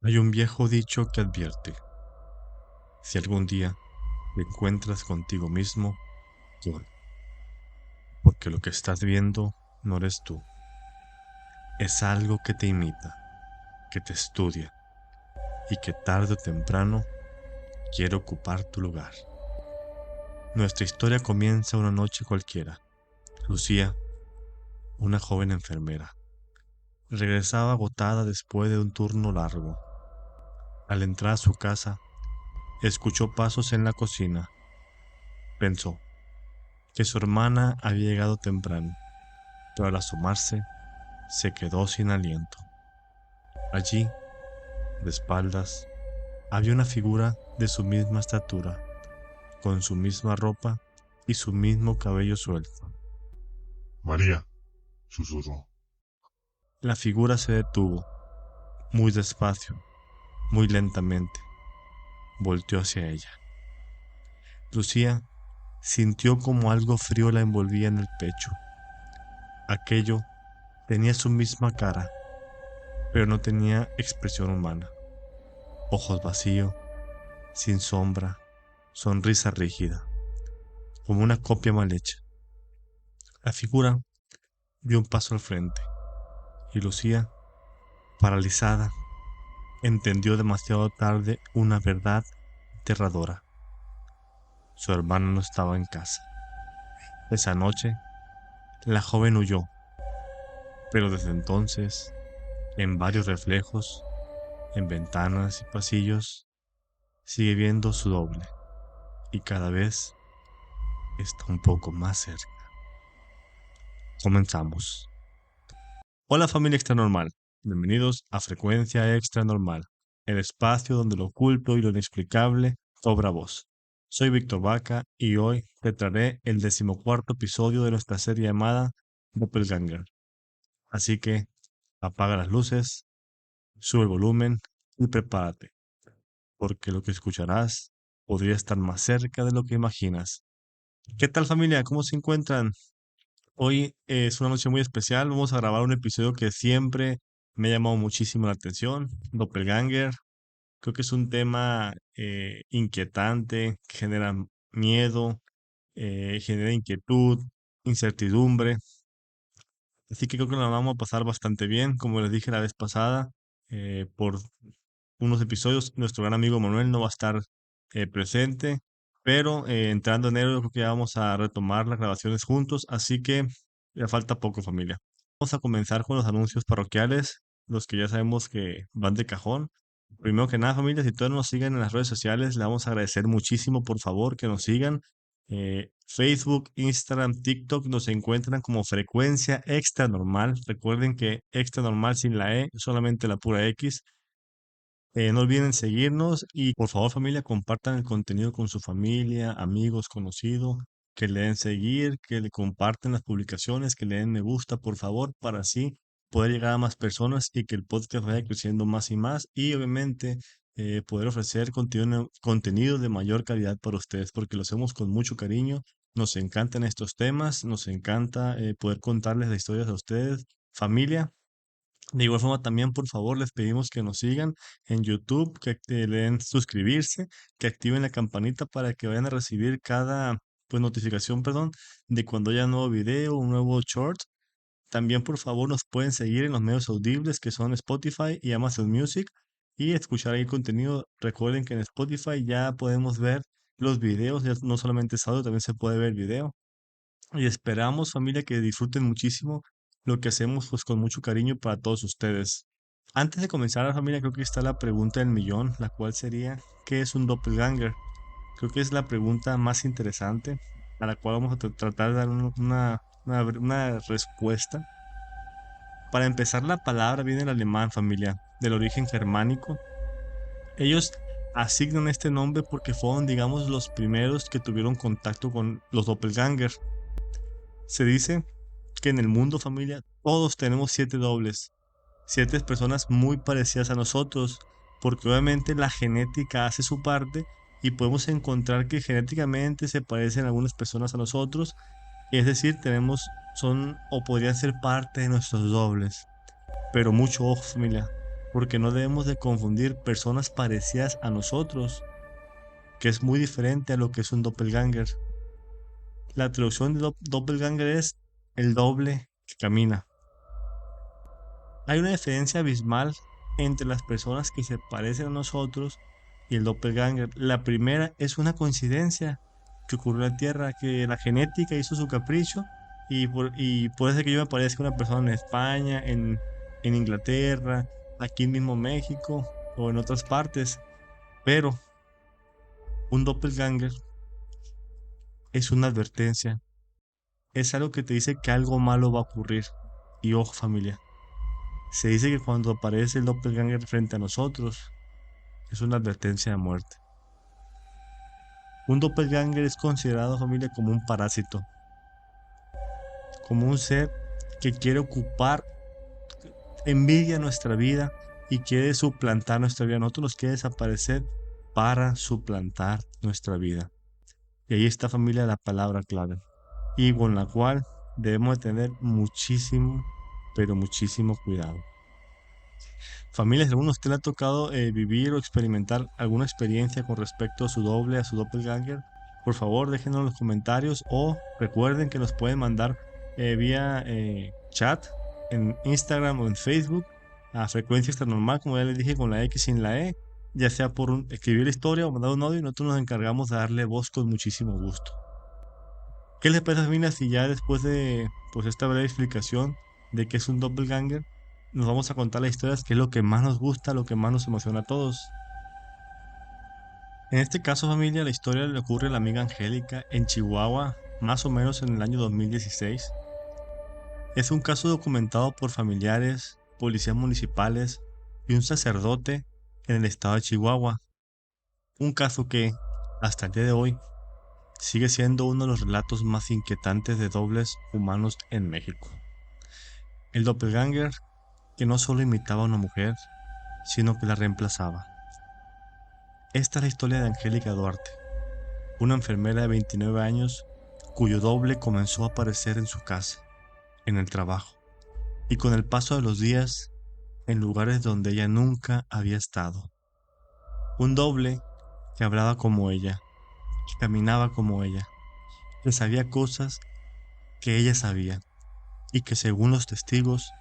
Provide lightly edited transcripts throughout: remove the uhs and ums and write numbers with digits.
Hay un viejo dicho que advierte: si algún día te encuentras contigo mismo, corre, porque lo que estás viendo no eres tú, es algo que te imita, que te estudia y que tarde o temprano quiere ocupar tu lugar. Nuestra historia comienza una noche cualquiera. Lucía, una joven enfermera, regresaba agotada después de un turno largo. Al entrar a su casa, escuchó pasos en la cocina. Pensó que su hermana había llegado temprano, pero al asomarse, se quedó sin aliento. Allí, de espaldas, había una figura de su misma estatura, con su misma ropa y su mismo cabello suelto. María, susurró. La figura se detuvo, muy despacio, muy lentamente. Volteó hacia ella. Lucía sintió como algo frío la envolvía en el pecho. Aquello tenía su misma cara, pero no tenía expresión humana. Ojos vacíos, sin sombra, sonrisa rígida, como una copia mal hecha. La figura dio un paso al frente y Lucía, paralizada, entendió demasiado tarde una verdad aterradora. Su hermano no estaba en casa. Esa noche, la joven huyó, pero desde entonces, en varios reflejos, en ventanas y pasillos, sigue viendo su doble y cada vez está un poco más cerca. Comenzamos. Hola familia extra normal, bienvenidos a Frecuencia Extra Normal, el espacio donde lo oculto y lo inexplicable cobra voz. Soy Víctor Vaca y hoy te traeré el 14º episodio de nuestra serie llamada Doppelganger. Así que apaga las luces, sube el volumen y prepárate, porque lo que escucharás podría estar más cerca de lo que imaginas. ¿Qué tal familia? ¿Cómo se encuentran? Hoy es una noche muy especial. Vamos a grabar un episodio que siempre me ha llamado muchísimo la atención. Doppelganger. Creo que es un tema inquietante, que genera miedo, genera inquietud, incertidumbre. Así que creo que la vamos a pasar bastante bien. Como les dije la vez pasada, por unos episodios, nuestro gran amigo Manuel no va a estar presente, pero entrando enero creo que ya vamos a retomar las grabaciones juntos, así que ya falta poco familia. Vamos a comenzar con los anuncios parroquiales, los que ya sabemos que van de cajón. Primero que nada familia, si todos nos siguen en las redes sociales, le vamos a agradecer muchísimo por favor que nos sigan. Facebook, Instagram, TikTok nos encuentran como Frecuencia Extra Normal. Recuerden que Extra Normal sin la E, solamente la pura X. No olviden seguirnos y por favor familia compartan el contenido con su familia, amigos, conocidos, que le den seguir, que le compartan las publicaciones, que le den me gusta por favor para así poder llegar a más personas y que el podcast vaya creciendo más y más y obviamente poder ofrecer contenido de mayor calidad para ustedes porque lo hacemos con mucho cariño, nos encantan estos temas, nos encanta poder contarles las historias a ustedes, familia. De igual forma, también por favor les pedimos que nos sigan en YouTube, que le den suscribirse, que activen la campanita para que vayan a recibir cada pues notificación, perdón, de cuando haya un nuevo video, un nuevo short. También por favor nos pueden seguir en los medios audibles que son Spotify y Amazon Music y escuchar ahí el contenido. Recuerden que en Spotify ya podemos ver los videos, ya no solamente es audio, también se puede ver video. Y esperamos, familia, que disfruten muchísimo lo que hacemos pues con mucho cariño para todos ustedes. Antes de comenzar, familia, creo que está la pregunta del millón, la cual sería, ¿qué es un doppelganger? Creo que es la pregunta más interesante a la cual vamos a tratar de dar una respuesta. Para empezar, la palabra viene del alemán, familia, del origen germánico. Ellos asignan este nombre porque fueron, digamos, los primeros que tuvieron contacto con los doppelgangers. Se dice que en el mundo, familia, todos tenemos 7 dobles, 7 personas muy parecidas a nosotros, porque obviamente la genética hace su parte y podemos encontrar que genéticamente se parecen algunas personas a nosotros, es decir, son o podrían ser parte de nuestros dobles. Pero mucho ojo, familia. porque no debemos de confundir personas parecidas a nosotros, que es muy diferente a lo que es un doppelganger. La traducción de doppelganger es el doble que camina. Hay una diferencia abismal entre las personas que se parecen a nosotros y el doppelganger. La primera es una coincidencia que ocurrió en la Tierra, que la genética hizo su capricho y puede ser que yo me parezca a una persona en España, en Inglaterra, aquí mismo México o en otras partes, pero un doppelganger es una advertencia, es algo que te dice que algo malo va a ocurrir. Y ojo familia, se dice que cuando aparece el doppelganger frente a nosotros, es una advertencia de muerte. Un doppelganger es considerado familia como un parásito, como un ser que quiere ocupar, envidia nuestra vida y quiere suplantar nuestra vida. Nosotros nos quiere desaparecer para suplantar nuestra vida. Y ahí está familia la palabra clave y con la cual debemos de tener muchísimo, pero muchísimo cuidado. Familias, ¿alguno de usted le ha tocado vivir o experimentar alguna experiencia con respecto a su doble, a su doppelganger? Por favor, déjenos en los comentarios o recuerden que nos pueden mandar vía chat en Instagram o en Facebook a frecuencia extra normal, como ya les dije, con la X sin la E, ya sea por escribir la historia o mandar un audio y nosotros nos encargamos de darle voz con muchísimo gusto. ¿Qué les parece, familia, si ya después de pues esta breve explicación de qué es un doppelganger, nos vamos a contar las historias, que es lo que más nos gusta, lo que más nos emociona a todos? En este caso, familia, la historia le ocurre a la amiga Angélica en Chihuahua, más o menos en el año 2016. Es un caso documentado por familiares, policías municipales y un sacerdote en el estado de Chihuahua. Un caso que, hasta el día de hoy, sigue siendo uno de los relatos más inquietantes de dobles humanos en México. El doppelganger que no solo imitaba a una mujer, sino que la reemplazaba. Esta es la historia de Angélica Duarte, una enfermera de 29 años cuyo doble comenzó a aparecer en su casa, en el trabajo, y con el paso de los días, en lugares donde ella nunca había estado. Un doble que hablaba como ella, que caminaba como ella, que sabía cosas que ella sabía, y que según los testigos,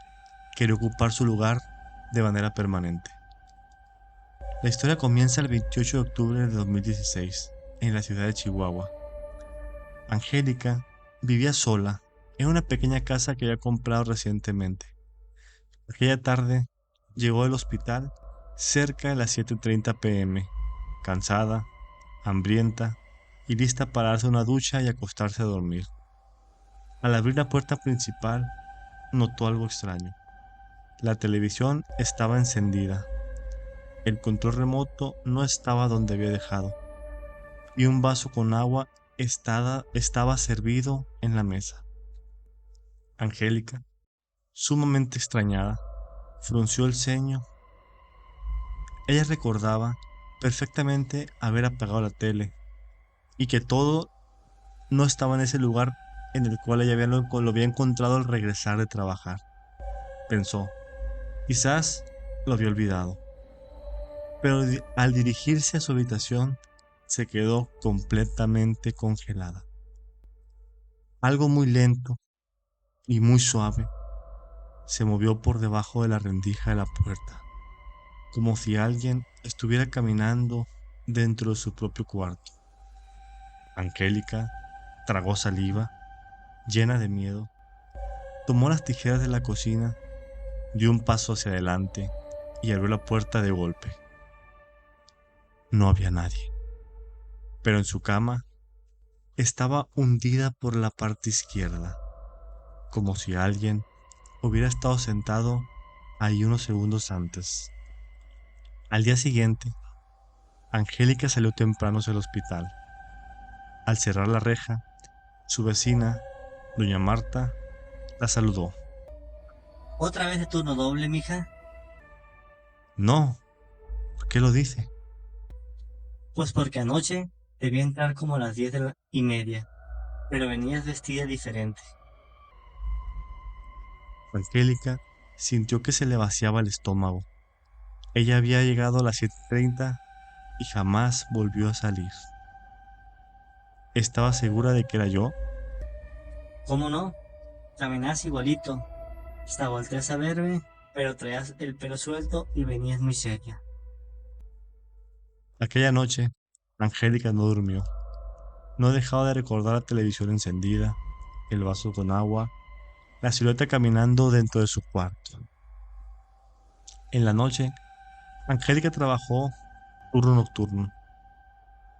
quería ocupar su lugar de manera permanente. La historia comienza el 28 de octubre de 2016, en la ciudad de Chihuahua. Angélica vivía sola en una pequeña casa que había comprado recientemente. Aquella tarde llegó del hospital cerca de las 7:30 p.m., cansada, hambrienta y lista para darse una ducha y acostarse a dormir. Al abrir la puerta principal, notó algo extraño. La televisión estaba encendida. El control remoto no estaba donde había dejado, y un vaso con agua estaba servido en la mesa. Angélica, sumamente extrañada, frunció el ceño. Ella recordaba perfectamente haber apagado la tele y que todo no estaba en ese lugar en el cual ella lo había encontrado al regresar de trabajar. Pensó, quizás lo había olvidado, pero al dirigirse a su habitación se quedó completamente congelada. Algo muy lento y muy suave se movió por debajo de la rendija de la puerta, como si alguien estuviera caminando dentro de su propio cuarto. Angélica tragó saliva, llena de miedo, tomó las tijeras de la cocina, dio un paso hacia adelante y abrió la puerta de golpe. No había nadie, pero en su cama estaba hundida por la parte izquierda, como si alguien hubiera estado sentado ahí unos segundos antes. Al día siguiente, Angélica salió temprano hacia el hospital. Al cerrar la reja, su vecina, doña Marta, la saludó. ¿Otra vez de turno doble, mija? No, ¿por qué lo dice? Pues porque anoche debía entrar como a las 10:30, pero venías vestida diferente. Angélica sintió que se le vaciaba el estómago. Ella había llegado a las 7:30 y jamás volvió a salir. ¿Estaba segura de que era yo? ¿Cómo no? Caminabas igualito. Hasta volteas a verme, pero traías el pelo suelto y venías muy seria. Aquella noche, Angélica no durmió. No dejaba de recordar la televisión encendida, el vaso con agua, la silueta caminando dentro de su cuarto. En la noche, Angélica trabajó turno nocturno.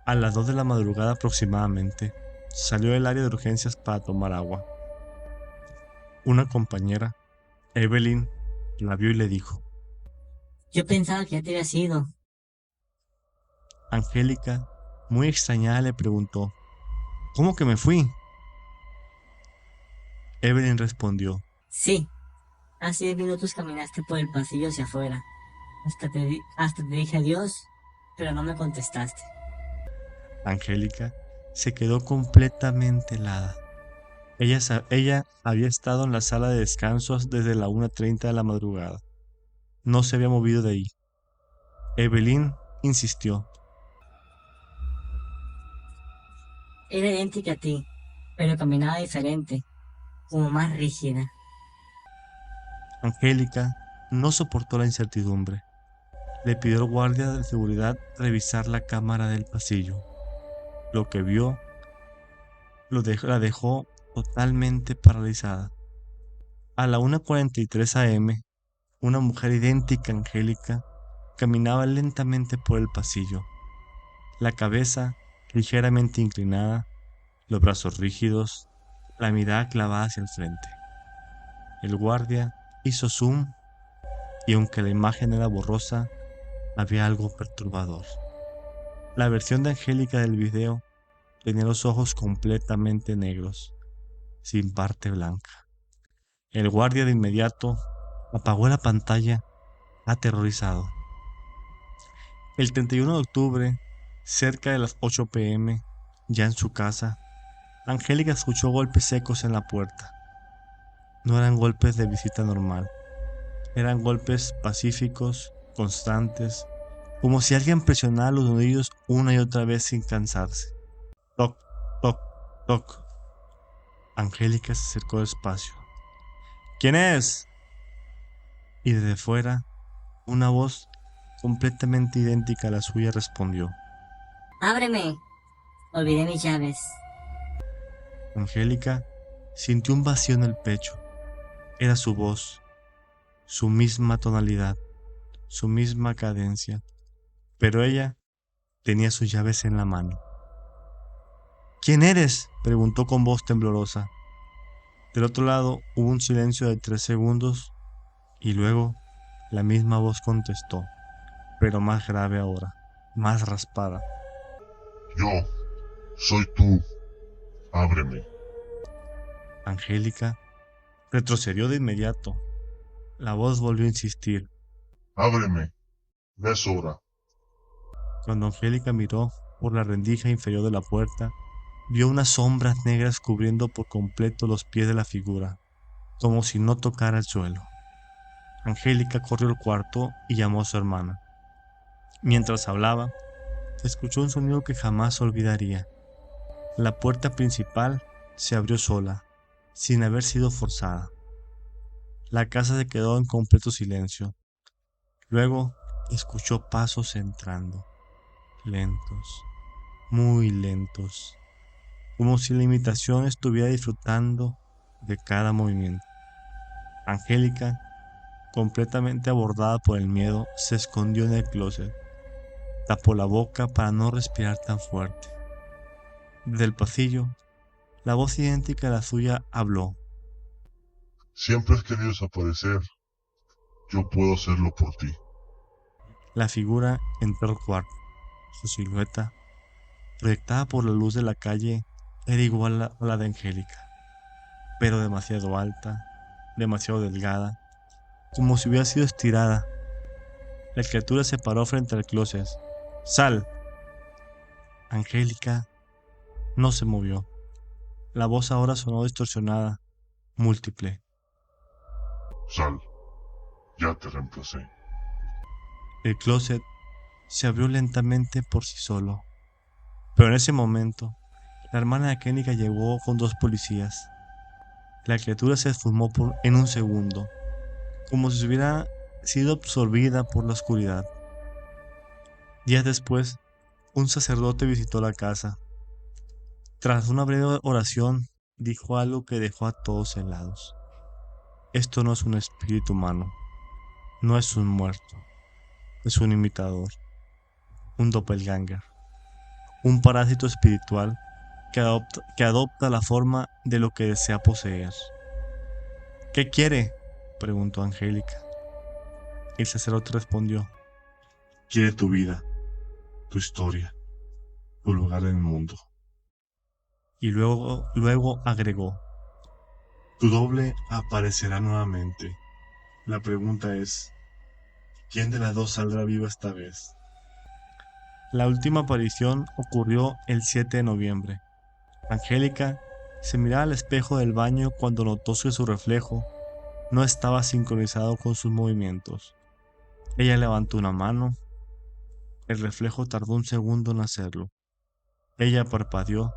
A las 2 de la madrugada aproximadamente, salió del área de urgencias para tomar agua. Una compañera, Evelyn, la vio y le dijo. Yo pensaba que ya te habías ido. Angélica, muy extrañada, le preguntó, ¿cómo que me fui? Evelyn respondió. Sí, hace 10 minutos caminaste por el pasillo hacia afuera. Hasta te dije adiós, pero no me contestaste. Angélica se quedó completamente helada. Ella había estado en la sala de descansos desde la 1:30 de la madrugada. No se había movido de ahí. Evelyn insistió. Era idéntica a ti, pero caminaba diferente, como más rígida. Angélica no soportó la incertidumbre. Le pidió al guardia de seguridad revisar la cámara del pasillo. Lo que vio la dejó totalmente paralizada. A la 1:43 am, una mujer idéntica a Angélica caminaba lentamente por el pasillo, la cabeza ligeramente inclinada, los brazos rígidos, la mirada clavada hacia el frente. El guardia hizo zoom y aunque la imagen era borrosa, había algo perturbador. La versión de Angélica del video tenía los ojos completamente negros, sin parte blanca. El guardia de inmediato apagó la pantalla, aterrorizado. El 31 de octubre, cerca de las 8 p.m., ya en su casa, Angélica escuchó golpes secos en la puerta. No eran golpes de visita normal, eran golpes pacíficos, constantes, como si alguien presionara los nudillos una y otra vez sin cansarse. Toc, toc, toc. Angélica se acercó despacio. ¿Quién es? Y desde fuera, una voz completamente idéntica a la suya respondió. ¡Ábreme! Olvidé mis llaves. Angélica sintió un vacío en el pecho. Era su voz, su misma tonalidad, su misma cadencia, pero ella tenía sus llaves en la mano. ¿Quién eres?, preguntó con voz temblorosa. Del otro lado hubo un silencio de 3 segundos y luego la misma voz contestó, pero más grave ahora, más raspada. Yo, soy tú. Ábreme. Angélica retrocedió de inmediato. La voz volvió a insistir. Ábreme. Ya es hora. Cuando Angélica miró por la rendija inferior de la puerta, vio unas sombras negras cubriendo por completo los pies de la figura, como si no tocara el suelo. Angélica corrió al cuarto y llamó a su hermana. Mientras hablaba, se escuchó un sonido que jamás olvidaría. La puerta principal se abrió sola, sin haber sido forzada. La casa se quedó en completo silencio. Luego escuchó pasos entrando, lentos, muy lentos, como si la imitación estuviera disfrutando de cada movimiento. Angélica, completamente abordada por el miedo, se escondió en el closet. Tapó la boca para no respirar tan fuerte. Desde el pasillo, la voz idéntica a la suya habló. Siempre has querido desaparecer. Yo puedo hacerlo por ti. La figura entró al cuarto. Su silueta, proyectada por la luz de la calle, era igual a la de Angélica, pero demasiado alta, demasiado delgada, como si hubiera sido estirada. La criatura se paró frente al closet. ¡Sal! Angélica no se movió. La voz ahora sonó distorsionada, múltiple. Sal. Ya te reemplacé. El closet se abrió lentamente por sí solo. Pero en ese momento, la hermana de Angélica llegó con 2 policías. La criatura se esfumó en un segundo, como si hubiera sido absorbida por la oscuridad. Días después, un sacerdote visitó la casa. Tras una breve oración, dijo algo que dejó a todos helados. Esto no es un espíritu humano, no es un muerto, es un imitador, un doppelganger, un parásito espiritual que adopta la forma de lo que desea poseer. ¿Qué quiere?, preguntó Angélica. El sacerdote respondió: quiere tu vida, tu historia, tu lugar en el mundo. Y luego agregó: tu doble aparecerá nuevamente. La pregunta es, ¿quién de las dos saldrá viva esta vez? La última aparición ocurrió el 7 de noviembre. Angélica se miraba al espejo del baño cuando notó que su reflejo no estaba sincronizado con sus movimientos. Ella levantó una mano. El reflejo tardó un segundo en hacerlo. Ella parpadeó.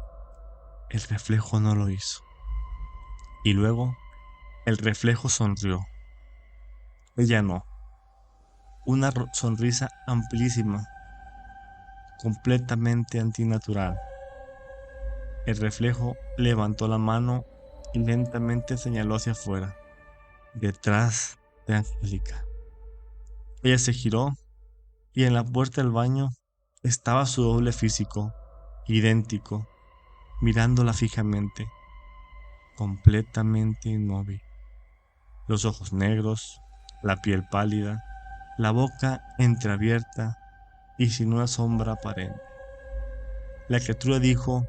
El reflejo no lo hizo. Y luego, el reflejo sonrió. Ella no. Una sonrisa amplísima, completamente antinatural. El reflejo levantó la mano y lentamente señaló hacia afuera, detrás de Angélica. Ella se giró y en la puerta del baño estaba su doble físico, idéntico, mirándola fijamente, completamente inmóvil. Los ojos negros, la piel pálida, la boca entreabierta y sin una sombra aparente. La criatura dijo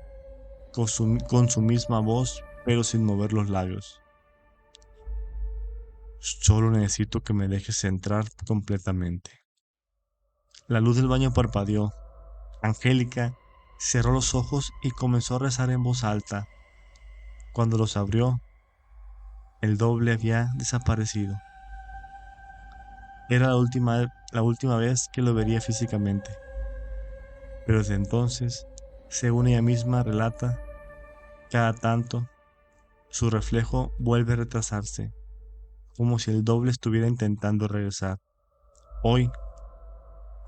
con su misma voz, pero sin mover los labios: solo necesito que me dejes entrar completamente. La luz del baño parpadeó. Angélica cerró los ojos y comenzó a rezar en voz alta. Cuando los abrió, el doble había desaparecido. Era la última vez que lo vería físicamente. Pero desde entonces, según ella misma relata, cada tanto su reflejo vuelve a retrasarse, como si el doble estuviera intentando regresar. Hoy,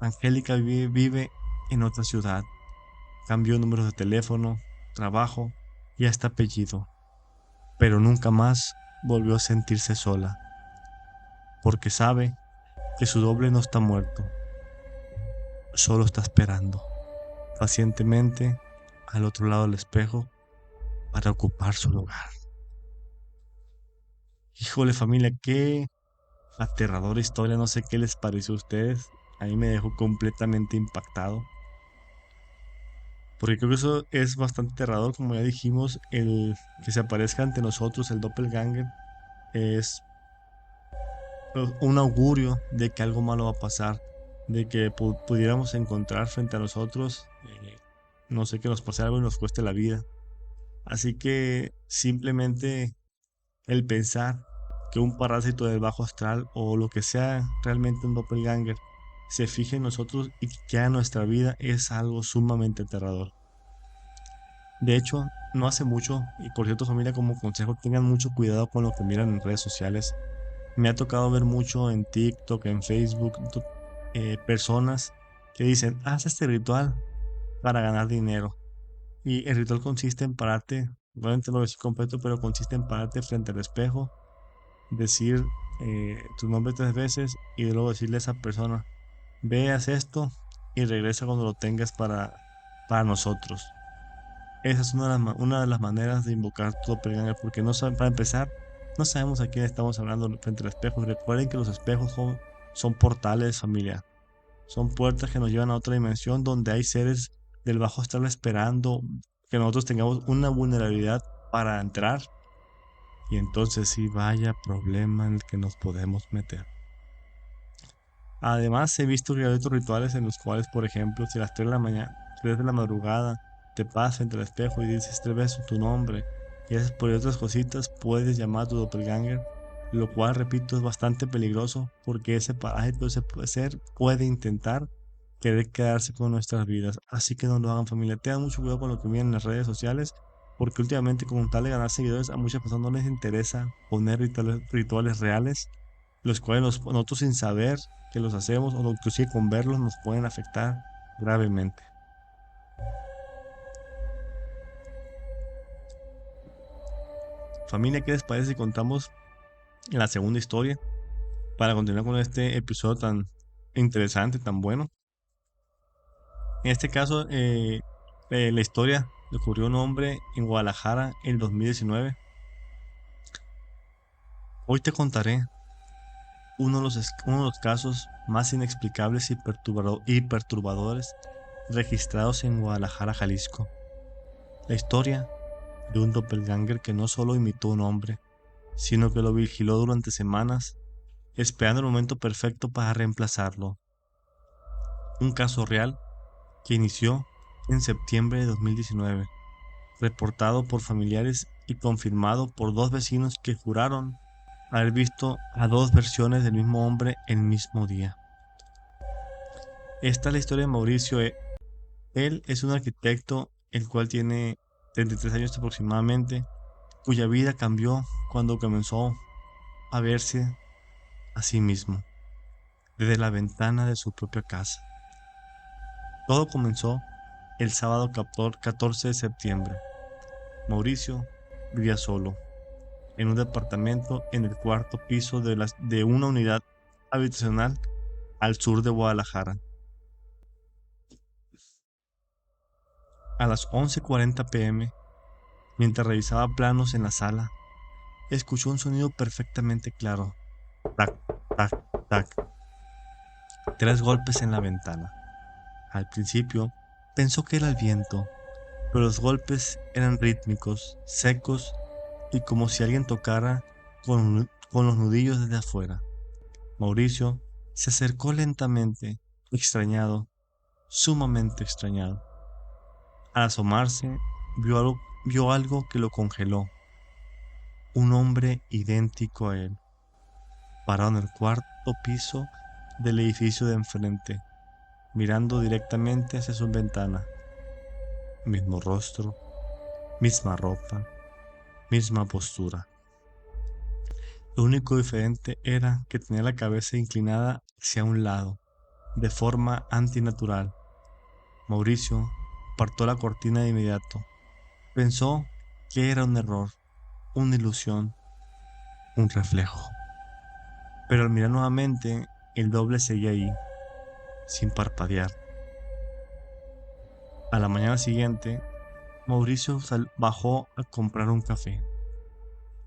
Angélica vive en otra ciudad. Cambió números de teléfono, trabajo y hasta apellido. Pero nunca más volvió a sentirse sola, porque sabe que su doble no está muerto, solo está esperando pacientemente al otro lado del espejo para ocupar su lugar. Híjole, familia, qué aterradora historia. No sé qué les pareció a ustedes. A mí me dejó completamente impactado, porque creo que eso es bastante aterrador. Como ya dijimos, el que se aparezca ante nosotros el doppelganger es un augurio de que algo malo va a pasar, de que pudiéramos encontrar frente a nosotros, no sé, que nos pase algo y nos cueste la vida. Así que simplemente el pensar que un parásito del bajo astral o lo que sea realmente un doppelganger se fije en nosotros y que quede en nuestra vida es algo sumamente aterrador. De hecho, no hace mucho, y por cierto, familia, como consejo, tengan mucho cuidado con lo que miran en redes sociales. Me ha tocado ver mucho en TikTok, en Facebook, personas que dicen: haz este ritual para ganar dinero. Y el ritual consiste en pararte, realmente no lo decir completo, pero consiste en pararte frente al espejo, decir tu nombre 3 veces y luego decirle a esa persona: veas esto y regresa cuando lo tengas para nosotros. Esa es una de las maneras de invocar tu doppelganger, porque no saben, para empezar, no sabemos a quién estamos hablando frente al espejo. Recuerden que los espejos son portales, familia. Son puertas que nos llevan a otra dimensión donde hay seres del bajo astral esperando que nosotros tengamos una vulnerabilidad para entrar. Y entonces sí, vaya problema en el que nos podemos meter. Además, he visto que hay otros rituales en los cuales, por ejemplo, si a las 3 de la mañana, 3 de la madrugada, te pasas frente al espejo y dices 3 veces tu nombre y haces por otras cositas, puedes llamar a tu doppelganger lo cual, repito, es bastante peligroso porque ese parásito, ese ser, puede intentar querer quedarse con nuestras vidas. Así que no lo hagan, familia. Tengan mucho cuidado con lo que miran en las redes sociales, porque últimamente, con tal de ganar seguidores, a muchas personas no les interesa poner rituales reales, los cuales nosotros, sin saber que los hacemos, o inclusive con verlos, nos pueden afectar gravemente. Familia, ¿qué les parece si contamos la segunda historia para continuar con este episodio tan interesante, tan bueno? En este caso, la historia le ocurrió a un hombre en Guadalajara en 2019. Hoy te contaré uno de los casos más inexplicables y perturbadores registrados en Guadalajara, Jalisco. La historia de un doppelganger que no solo imitó a un hombre, sino que lo vigiló durante semanas, esperando el momento perfecto para reemplazarlo. Un caso real que inició en septiembre de 2019, reportado por familiares y confirmado por dos vecinos que juraron haber visto a dos versiones del mismo hombre el mismo día. Esta es la historia de Mauricio. Él es un arquitecto, el cual tiene 33 años aproximadamente, cuya vida cambió cuando comenzó a verse a sí mismo desde la ventana de su propia casa. Todo comenzó el sábado 14 de septiembre. Mauricio vivía solo en un departamento en el cuarto piso de una unidad habitacional al sur de Guadalajara. A las 11:40 p.m., mientras revisaba planos en la sala, escuchó un sonido perfectamente claro. Tac, tac, tac. 3 golpes en la ventana. Al principio pensó que era el viento, pero los golpes eran rítmicos, secos y como si alguien tocara con los nudillos desde afuera. Mauricio se acercó lentamente, extrañado, sumamente extrañado. Al asomarse, vio algo que lo congeló. Un hombre idéntico a él, parado en el cuarto piso del edificio de enfrente, mirando directamente hacia su ventana. Mismo rostro, misma ropa, misma postura. Lo único diferente era que tenía la cabeza inclinada hacia un lado, de forma antinatural. Mauricio apartó la cortina de inmediato. Pensó que era un error, una ilusión, un reflejo. Pero al mirar nuevamente, el doble seguía ahí, sin parpadear. A la mañana siguiente, Mauricio bajó a comprar un café.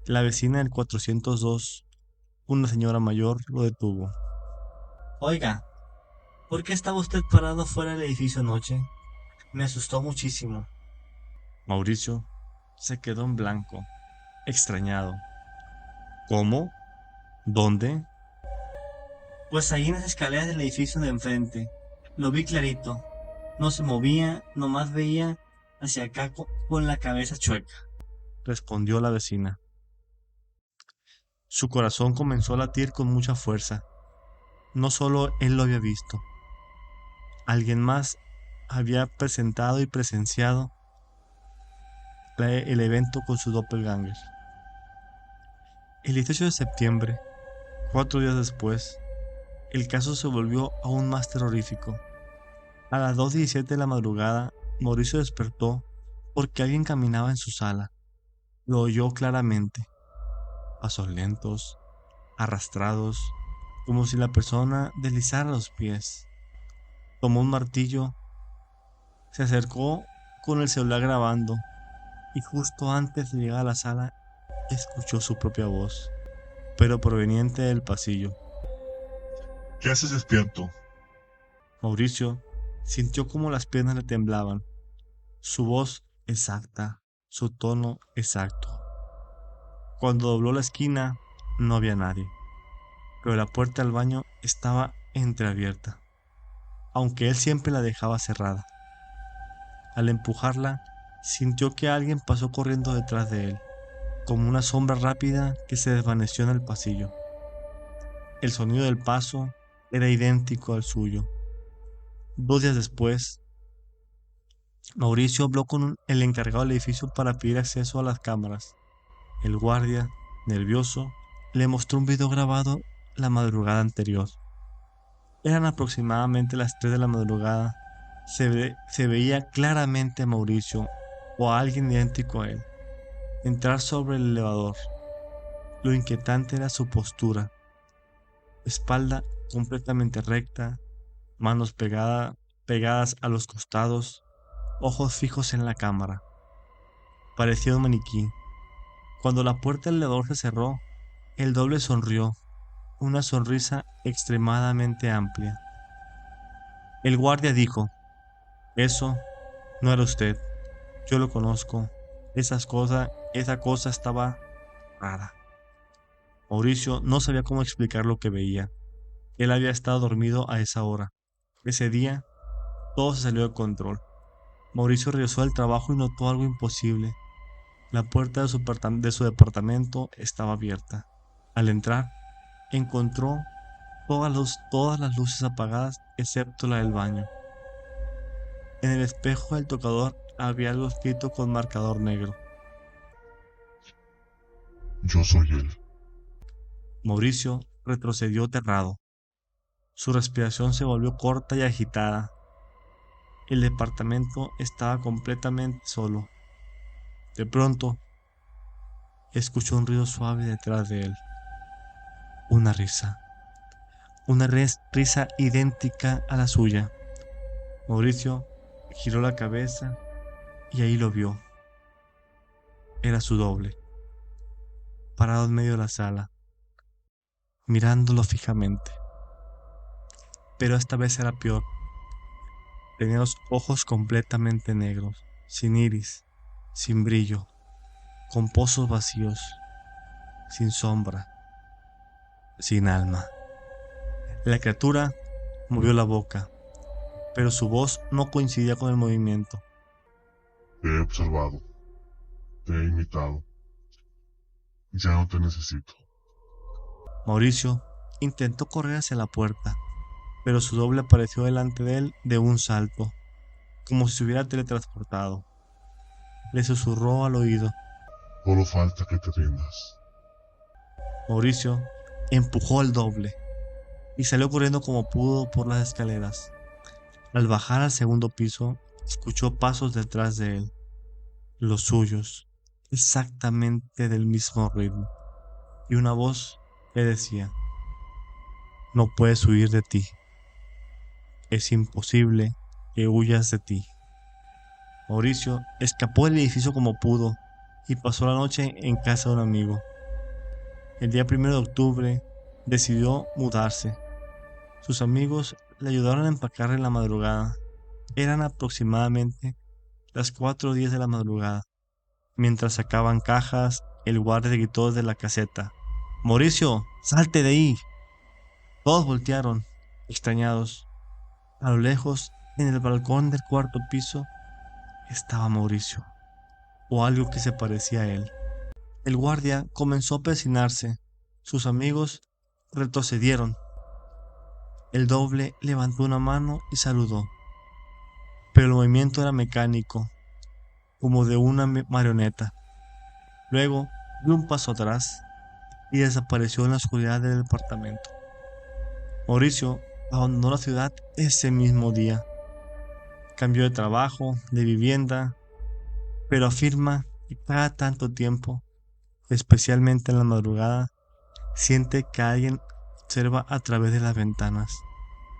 La vecina del 402, una señora mayor, lo detuvo. Oiga, ¿por qué estaba usted parado fuera del edificio anoche? Me asustó muchísimo. Mauricio se quedó en blanco, extrañado. ¿Cómo? ¿Dónde? Pues ahí en las escaleras del edificio de enfrente. Lo vi clarito. No se movía, nomás veía hacia acá con la cabeza chueca. Respondió la vecina. Su corazón comenzó a latir con mucha fuerza. No solo él lo había visto. Alguien más había presentado y presenciado el evento con su doppelganger. El 18 de septiembre, 4 días después, el caso se volvió aún más terrorífico. A las 2:17 de la madrugada, Mauricio despertó porque alguien caminaba en su sala. Lo oyó claramente. Pasos lentos, arrastrados, como si la persona deslizara los pies. Tomó un martillo, se acercó con el celular grabando y justo antes de llegar a la sala escuchó su propia voz, pero proveniente del pasillo. ¿Qué haces despierto? Mauricio sintió como las piernas le temblaban, su voz exacta, su tono exacto. Cuando dobló la esquina no había nadie, pero la puerta del baño estaba entreabierta, aunque él siempre la dejaba cerrada. Al empujarla, sintió que alguien pasó corriendo detrás de él. como una sombra rápida que se desvaneció en el pasillo. El sonido del paso era idéntico al suyo. 2 días después, Mauricio habló con el encargado del edificio para pedir acceso a las cámaras. El guardia, nervioso, le mostró un video grabado la madrugada anterior. Eran aproximadamente las 3 de la madrugada. Se veía claramente a Mauricio o a alguien idéntico a él entrar sobre el elevador. Lo inquietante era su postura. Espalda completamente recta, manos pegadas a los costados, ojos fijos en la cámara. Parecía un maniquí. Cuando la puerta del elevador se cerró, el doble sonrió, una sonrisa extremadamente amplia. El guardia dijo: "Eso no era usted. Yo lo conozco. Esa cosa estaba rara". Mauricio no sabía cómo explicar lo que veía. Él había estado dormido a esa hora. Ese día, todo se salió de control. Mauricio regresó del trabajo y notó algo imposible. La puerta de su departamento estaba abierta. Al entrar, encontró todas las luces apagadas excepto la del baño. En el espejo del tocador había algo escrito con marcador negro. Yo soy él. Mauricio retrocedió aterrado. Su respiración se volvió corta y agitada. El departamento estaba completamente solo. De pronto, escuchó un ruido suave detrás de él. Una risa. Una risa idéntica a la suya. Mauricio giró la cabeza y ahí lo vio. Era su doble, parado en medio de la sala, mirándolo fijamente. Pero esta vez era peor. Tenía los ojos completamente negros, sin iris, sin brillo, con pozos vacíos, sin sombra, sin alma. La criatura movió la boca, pero su voz no coincidía con el movimiento. Te he observado. Te he imitado. Ya no te necesito. Mauricio intentó correr hacia la puerta, pero su doble apareció delante de él de un salto, como si se hubiera teletransportado. Le susurró al oído. Solo falta que te rindas. Mauricio empujó al doble y salió corriendo como pudo por las escaleras. Al bajar al segundo piso, escuchó pasos detrás de él, los suyos, exactamente del mismo ritmo, y una voz le decía: "No puedes huir de ti. Es imposible que huyas de ti". Mauricio escapó del edificio como pudo y pasó la noche en casa de un amigo. El día 1 de octubre decidió mudarse. Sus amigos le ayudaron a empacar en la madrugada. Eran aproximadamente las 4:10 de la madrugada. Mientras sacaban cajas, el guardia gritó desde la caseta: "Mauricio, salte de ahí". Todos voltearon, extrañados. A lo lejos, en el balcón del cuarto piso, estaba Mauricio, o algo que se parecía a él. El guardia comenzó a persignarse. Sus amigos retrocedieron. El doble levantó una mano y saludó, pero el movimiento era mecánico, como de una marioneta. Luego dio un paso atrás y desapareció en la oscuridad del departamento. Mauricio abandonó la ciudad ese mismo día. Cambió de trabajo, de vivienda, pero afirma que cada tanto tiempo, especialmente en la madrugada, siente que alguien observa a través de las ventanas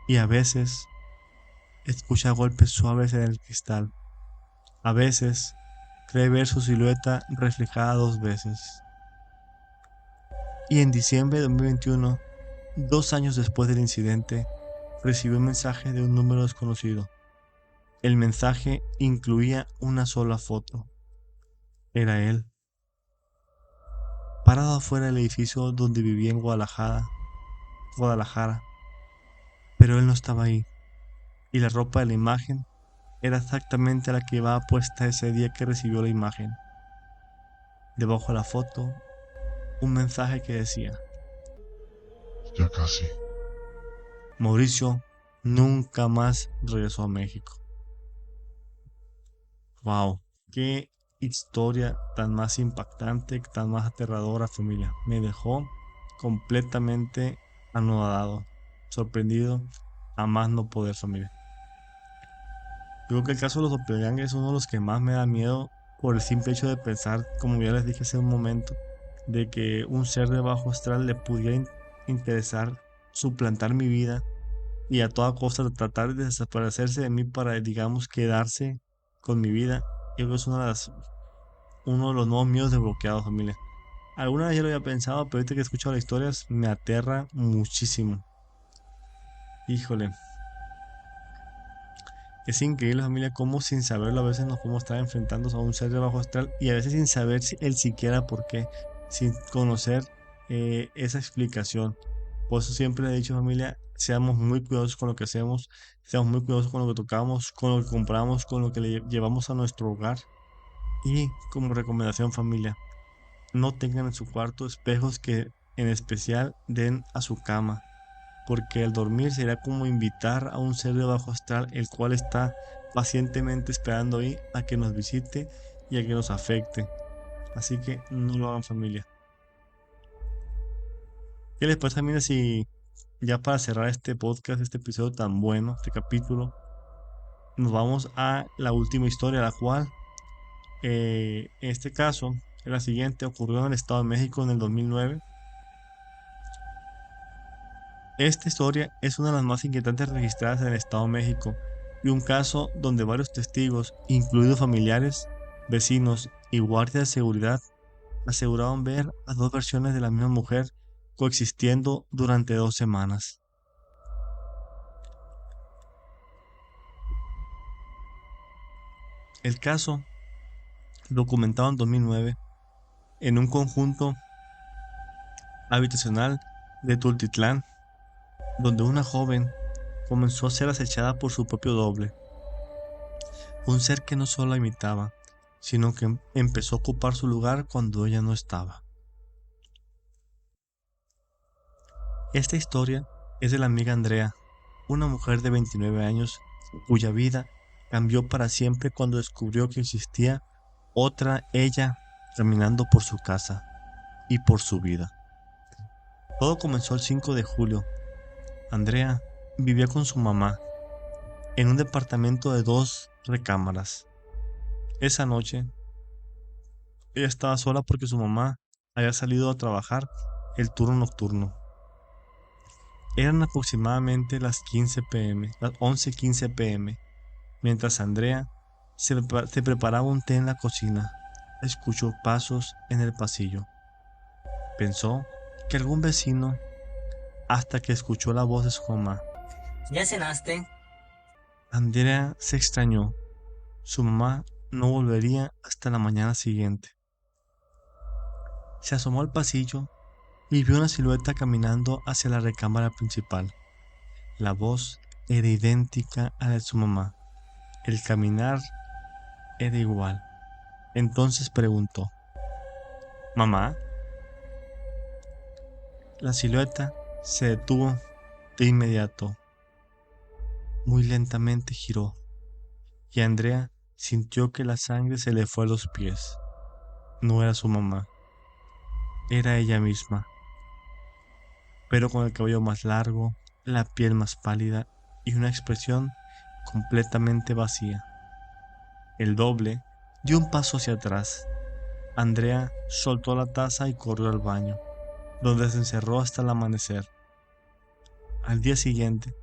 y a veces escucha golpes suaves en el cristal. A veces cree ver su silueta reflejada 2 veces. Y en diciembre de 2021, 2 años después del incidente, recibió un mensaje de un número desconocido. El mensaje incluía una sola foto. Era él, parado afuera del edificio donde vivía en Guadalajara, pero él no estaba ahí, y la ropa de la imagen era exactamente la que llevaba puesta ese día que recibió la imagen. Debajo de la foto, un mensaje que decía: Ya casi. Mauricio nunca más regresó a México. Wow, qué historia tan más impactante, tan más aterradora, familia. Me dejó completamente anodado, sorprendido, a más no poder, familia. Creo que el caso de los doppelgangers es uno de los que más me da miedo por el simple hecho de pensar, como ya les dije hace un momento, de que un ser de bajo astral le pudiera interesar suplantar mi vida y a toda costa tratar de desaparecerse de mí para, digamos, quedarse con mi vida. Yo creo que es uno de los nuevos miedos desbloqueados, familia. Alguna vez ya lo había pensado, pero ahorita que he escuchado las historias me aterra muchísimo. Híjole, es increíble, familia, cómo sin saberlo a veces nos podemos estar enfrentando a un ser de bajo astral y a veces sin saber el siquiera por qué, sin conocer esa explicación. Por eso siempre he dicho, familia, seamos muy cuidadosos con lo que hacemos, seamos muy cuidadosos con lo que tocamos, con lo que compramos, con lo que le llevamos a nuestro hogar. Y como recomendación, familia, no tengan en su cuarto espejos que en especial den a su cama, porque al dormir será como invitar a un ser de bajo astral, el cual está pacientemente esperando ahí a que nos visite y a que nos afecte. Así que no lo hagan, familia. ¿Qué les pasa, mira, si ya para cerrar este podcast, este episodio tan bueno, este capítulo, nos vamos a la última historia, la cual, en este caso, es la siguiente, ocurrió en el Estado de México en el 2009. Esta historia es una de las más inquietantes registradas en el Estado de México y un caso donde varios testigos, incluidos familiares, vecinos y guardias de seguridad, aseguraron ver a dos versiones de la misma mujer coexistiendo durante 2 semanas. El caso, documentado en 2009, en un conjunto habitacional de Tultitlán, donde una joven comenzó a ser acechada por su propio doble, un ser que no solo la imitaba, sino que empezó a ocupar su lugar cuando ella no estaba. Esta historia es de la amiga Andrea, una mujer de 29 años cuya vida cambió para siempre cuando descubrió que existía otra ella caminando por su casa y por su vida. Todo comenzó el 5 de julio. Andrea vivía con su mamá en un departamento de 2 recámaras. Esa noche, ella estaba sola porque su mamá había salido a trabajar el turno nocturno. Eran aproximadamente las 15 p.m., las 11:15 p.m., mientras Andrea se preparaba un té en la cocina. Escuchó pasos en el pasillo. Pensó que algún vecino, hasta que escuchó la voz de su mamá. ¿Ya cenaste? Andrea se extrañó. Su mamá no volvería hasta la mañana siguiente. Se asomó al pasillo y vio una silueta caminando hacia la recámara principal. La voz era idéntica a la de su mamá. El caminar era igual. Entonces preguntó: ¿Mamá? La silueta se detuvo de inmediato. Muy lentamente giró, y Andrea sintió que la sangre se le fue a los pies. No era su mamá, era ella misma, pero con el cabello más largo, la piel más pálida y una expresión completamente vacía. El doble dio un paso hacia atrás. Andrea soltó la taza y corrió al baño, donde se encerró hasta el amanecer. Al día siguiente,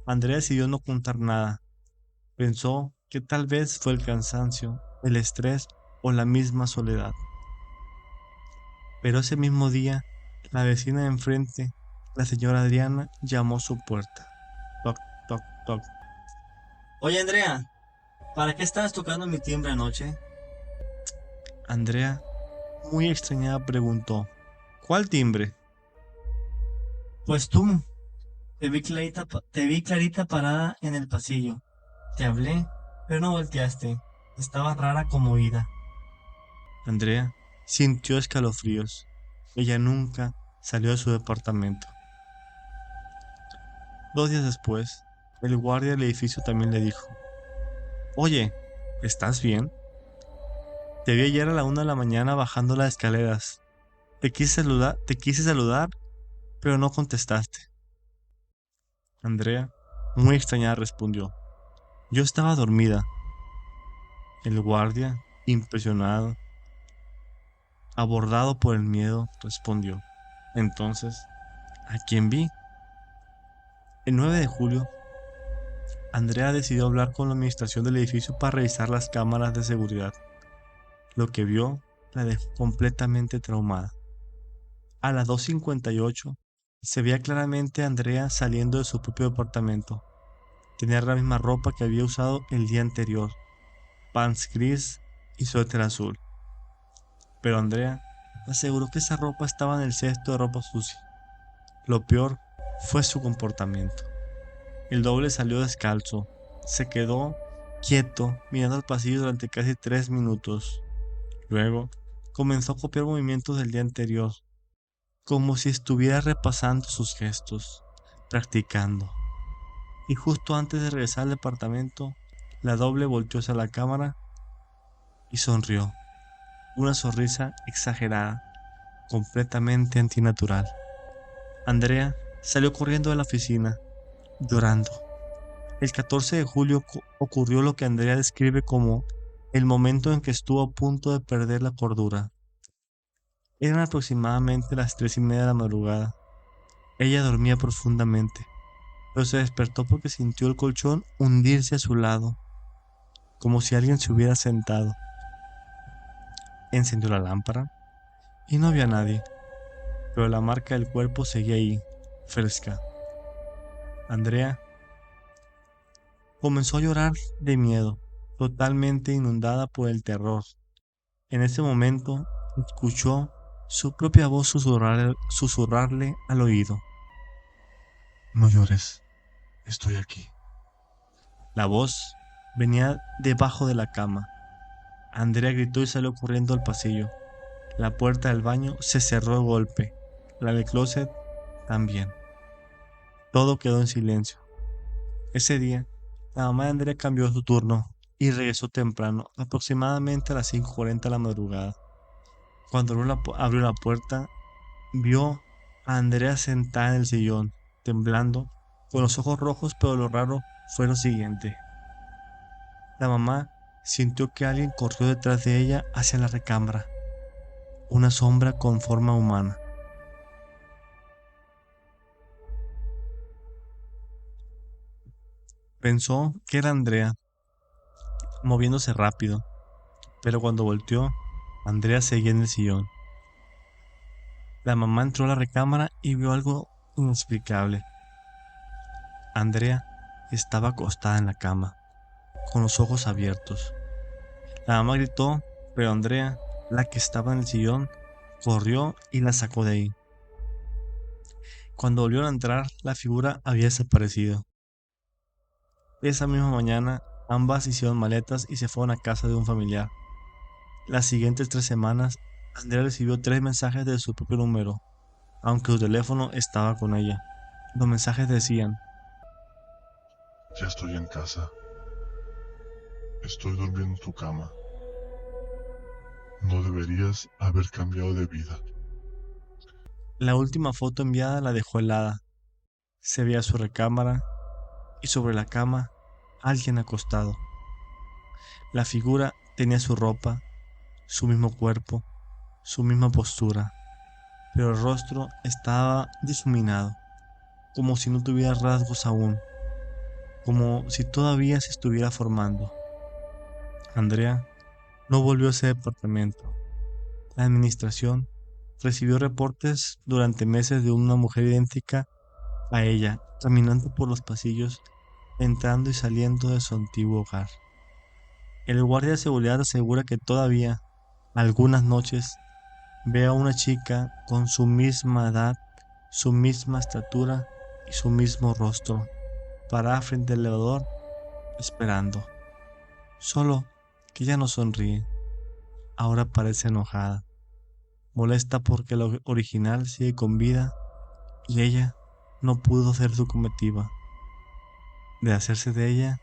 Andrea decidió no contar nada. Pensó que tal vez fue el cansancio, el estrés o la misma soledad. Pero ese mismo día, la vecina de enfrente, la señora Adriana, llamó a su puerta. Toc, toc, toc. Oye, Andrea, ¿para qué estabas tocando mi timbre anoche? Andrea, muy extrañada, preguntó: ¿Cuál timbre? Pues tú, te vi clarita parada en el pasillo. Te hablé, pero no volteaste. Estaba rara como ida. Andrea sintió escalofríos. Ella nunca salió de su departamento. 2 días después, el guardia del edificio también le dijo: Oye, ¿estás bien? Te vi ayer a la 1 de la mañana bajando las escaleras. Te quise saludar, pero no contestaste. Andrea, muy extrañada, respondió: Yo estaba dormida. El guardia, impresionado, abordado por el miedo, respondió: Entonces, ¿a quién vi? El 9 de julio, Andrea decidió hablar con la administración del edificio para revisar las cámaras de seguridad. Lo que vio la dejó completamente traumada. A las 2:58 se veía claramente a Andrea saliendo de su propio departamento. Tenía la misma ropa que había usado el día anterior, pants gris y suéter azul. Pero Andrea aseguró que esa ropa estaba en el cesto de ropa sucia. Lo peor fue su comportamiento. El doble salió descalzo. Se quedó quieto mirando al pasillo durante casi 3 minutos. Luego comenzó a copiar movimientos del día anterior, como si estuviera repasando sus gestos, practicando. Y justo antes de regresar al departamento, la doble volteó hacia la cámara y sonrió. Una sonrisa exagerada, completamente antinatural. Andrea salió corriendo de la oficina, llorando. El 14 de julio ocurrió lo que Andrea describe como el momento en que estuvo a punto de perder la cordura. Eran aproximadamente las 3:30 de la madrugada. Ella dormía profundamente, pero se despertó porque sintió el colchón hundirse a su lado, como si alguien se hubiera sentado. Encendió la lámpara y no había nadie, pero la marca del cuerpo seguía ahí, fresca. Andrea comenzó a llorar de miedo, totalmente inundada por el terror. En ese momento escuchó su propia voz susurrarle al oído: No llores, estoy aquí. La voz venía debajo de la cama. Andrea gritó y salió corriendo al pasillo. La puerta del baño se cerró de golpe, la del closet también. Todo quedó en silencio. Ese día, la mamá de Andrea cambió su turno y regresó temprano, aproximadamente a las 5:40 de la madrugada. Cuando abrió la puerta, vio a Andrea sentada en el sillón, temblando, con los ojos rojos, pero lo raro fue lo siguiente. La mamá sintió que alguien corrió detrás de ella hacia la recámara, una sombra con forma humana. Pensó que era Andrea, moviéndose rápido, pero cuando volteó, Andrea seguía en el sillón. La mamá entró a la recámara y vio algo inexplicable. Andrea estaba acostada en la cama, con los ojos abiertos. La mamá gritó, pero Andrea, la que estaba en el sillón, corrió y la sacó de ahí. Cuando volvieron a entrar, la figura había desaparecido. Esa misma mañana, ambas hicieron maletas y se fueron a casa de un familiar. Las siguientes 3 semanas, Andrea recibió 3 mensajes de su propio número, aunque su teléfono estaba con ella. Los mensajes decían: Ya estoy en casa. Estoy durmiendo en tu cama. No deberías haber cambiado de vida. La última foto enviada la dejó helada. Se veía su recámara y sobre la cama alguien acostado. La figura tenía su ropa, su mismo cuerpo, su misma postura, pero el rostro estaba difuminado, como si no tuviera rasgos aún, como si todavía se estuviera formando. Andrea no volvió a ese departamento. La administración recibió reportes durante meses de una mujer idéntica a ella, caminando por los pasillos, entrando y saliendo de su antiguo hogar. El guardia de seguridad asegura que todavía, algunas noches, ve a una chica con su misma edad, su misma estatura y su mismo rostro, parada frente al elevador, esperando. Solo que ya no sonríe, ahora parece enojada. molesta porque lo original sigue con vida y ella no pudo hacer su comitiva de hacerse de ella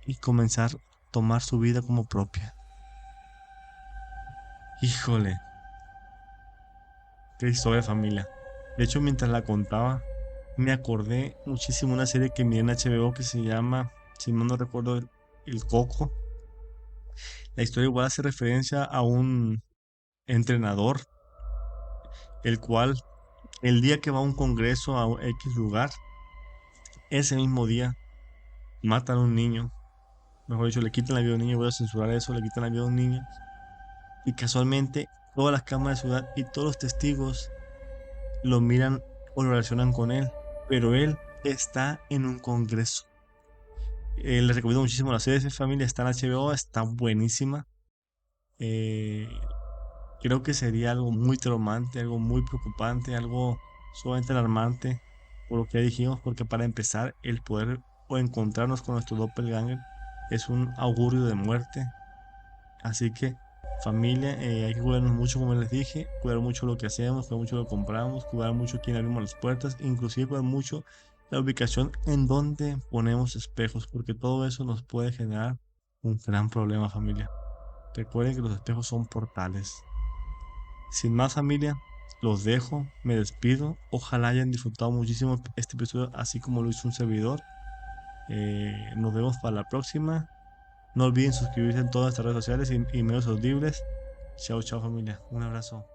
y comenzar a tomar su vida como propia. Híjole, qué historia, familia. De hecho, mientras la contaba, me acordé muchísimo de una serie que miré en HBO que se llama, si mal no recuerdo, El Coco. La historia igual hace referencia a un entrenador, el cual el día que va a un congreso a un X lugar, ese mismo día matan a un niño. Mejor dicho, le quitan la vida a un niño, voy a censurar eso, le quitan la vida a un niño. Y casualmente todas las cámaras de ciudad y todos los testigos lo miran o lo relacionan con él, pero él está en un congreso. Les recomiendo muchísimo la serie de familia, está en HBO, está buenísima. Eh, Creo que sería algo muy traumante, algo muy preocupante, algo sumamente alarmante, por lo que ya dijimos, porque para empezar, el poder o encontrarnos con nuestro doppelganger es un augurio de muerte. Así que, familia, hay que cuidarnos mucho, como les dije, cuidar mucho lo que hacemos, cuidar mucho lo que compramos, cuidar mucho quién abrimos las puertas, inclusive cuidar mucho la ubicación en donde ponemos espejos, porque todo eso nos puede generar un gran problema, familia. Recuerden que los espejos son portales. Sin más, familia, los dejo, me despido. Ojalá hayan disfrutado muchísimo este episodio, así como lo hizo un servidor. Nos vemos para la próxima. No olviden suscribirse en todas nuestras redes sociales y medios audibles. Chao, chao, familia. Un abrazo.